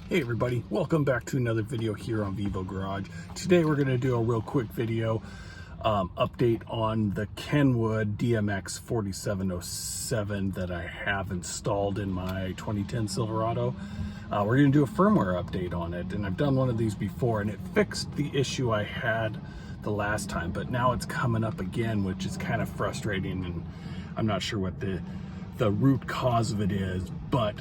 Hey everybody, welcome back to another video here on Vivo Garage. Today we're going to do a real quick video update on the Kenwood DMX4707 that I have installed in my 2010 Silverado. We're going to do a firmware update on it, and I've done one of these before and it fixed the issue I had the last time, but now it's coming up again, which is kind of frustrating, and I'm not sure what the root cause of it is, but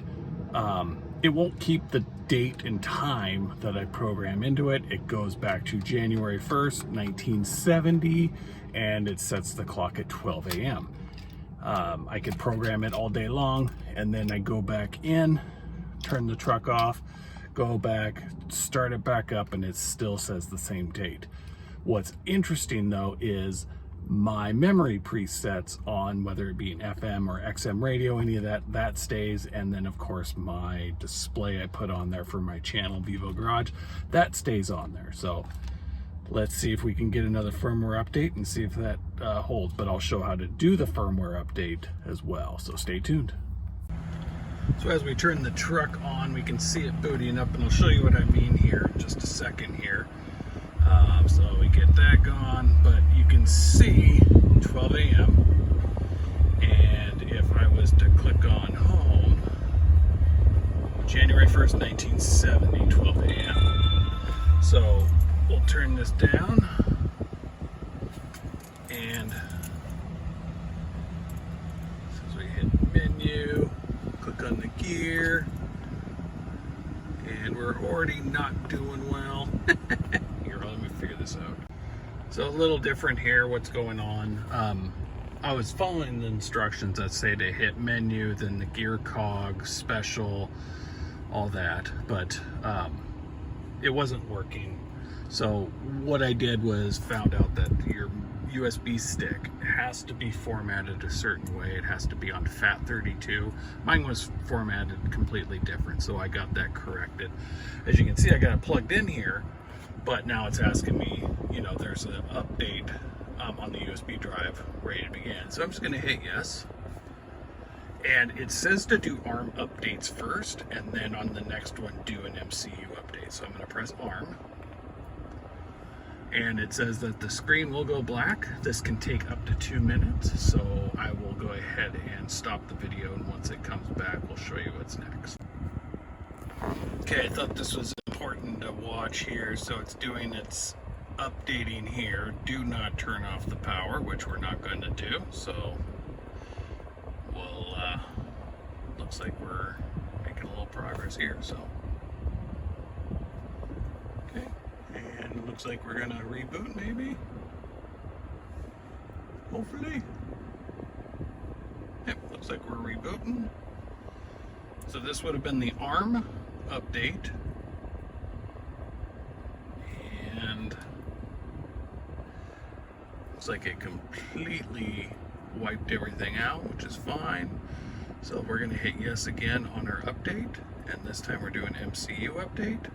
it won't keep the date and time that I program into it. It goes back to January 1st, 1970, and it sets the clock at 12 a.m. I could program it all day long, and then I go back in, turn the truck off, go back, start it back up, and it still says the same date. What's interesting though is my memory presets on whether it be an FM or XM radio, any of that stays, and then of course my display I put on there for my channel Vivo Garage, that stays on there. So let's see if we can get another firmware update and see if that holds, but I'll show how to do the firmware update as well, so stay tuned. So as we turn the truck on, we can see it booting up, and I'll show you what I mean here in just a second here. So we get that going, but you can see 12 a.m. and if I was to click on home, January 1st, 1970, 12 a.m. So we'll turn this down, and as we hit menu, click on the gear, and we're already not doing well. Let me figure this out. So a little different here, what's going on. I was following the instructions that say to hit menu, then the gear cog, special, all that, but it wasn't working. So what I did was found out that your USB stick has to be formatted a certain way. It has to be on FAT32. Mine was formatted completely different, so I got that corrected. As you can see, I got it plugged in here, but now it's asking me, you know, there's an update on the USB drive ready to begin. So I'm just gonna hit yes. And it says to do ARM updates first, and then on the next one, do an MCU update. So I'm gonna press ARM. And it says that the screen will go black. This can take up to 2 minutes. So I will go ahead and stop the video, and once it comes back, we'll show you what's next. Okay, I thought this was important to watch here. So it's doing its updating here. Do not turn off the power, which we're not going to do. So we'll, looks like we're making a little progress here. So, okay, and it looks like we're gonna reboot maybe. Hopefully. Yep, looks like we're rebooting. So this would have been the ARM update, and looks like it completely wiped everything out, which is fine. So we're going to hit yes again on our update, and this time we're doing MCU update.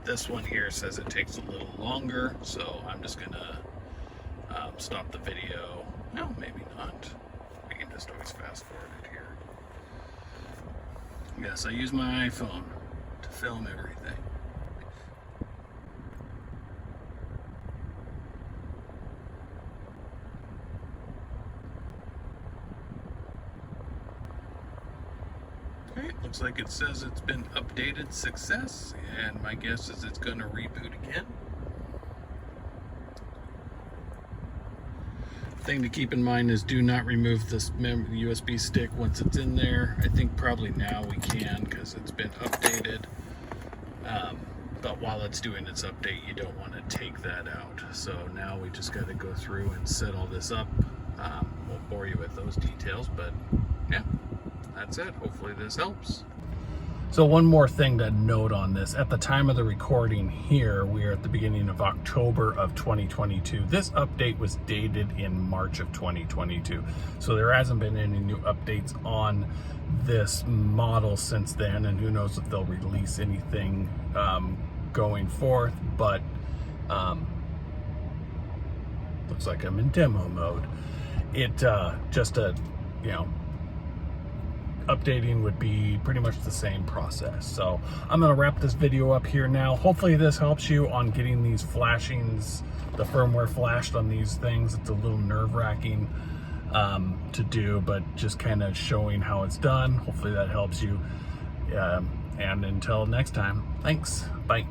This one here says it takes a little longer, so I'm just going to stop the video. No, maybe not. We can just always fast forward it here. Yes, I use my iPhone to film everything. Okay, looks like it says it's been updated, success, and my guess is it's going to reboot again. Thing to keep in mind is do not remove this USB stick once it's in there. I think probably now we can because it's been updated, but while it's doing its update, you don't want to take that out. So now we just got to go through and set all this up. Won't bore you with those details, but yeah, that's it. Hopefully this helps. So one more thing to note on this, at the time of the recording here, we are at the beginning of October of 2022. This update was dated in March of 2022. So there hasn't been any new updates on this model since then, and who knows if they'll release anything going forth, but looks like I'm in demo mode. It just a, you know, updating would be pretty much the same process. So I'm gonna wrap this video up here now. Hopefully this helps you on getting these flashings, the firmware flashed on these things. It's a little nerve-wracking to do, but just kind of showing how it's done. Hopefully that helps you. And until next time, thanks, bye.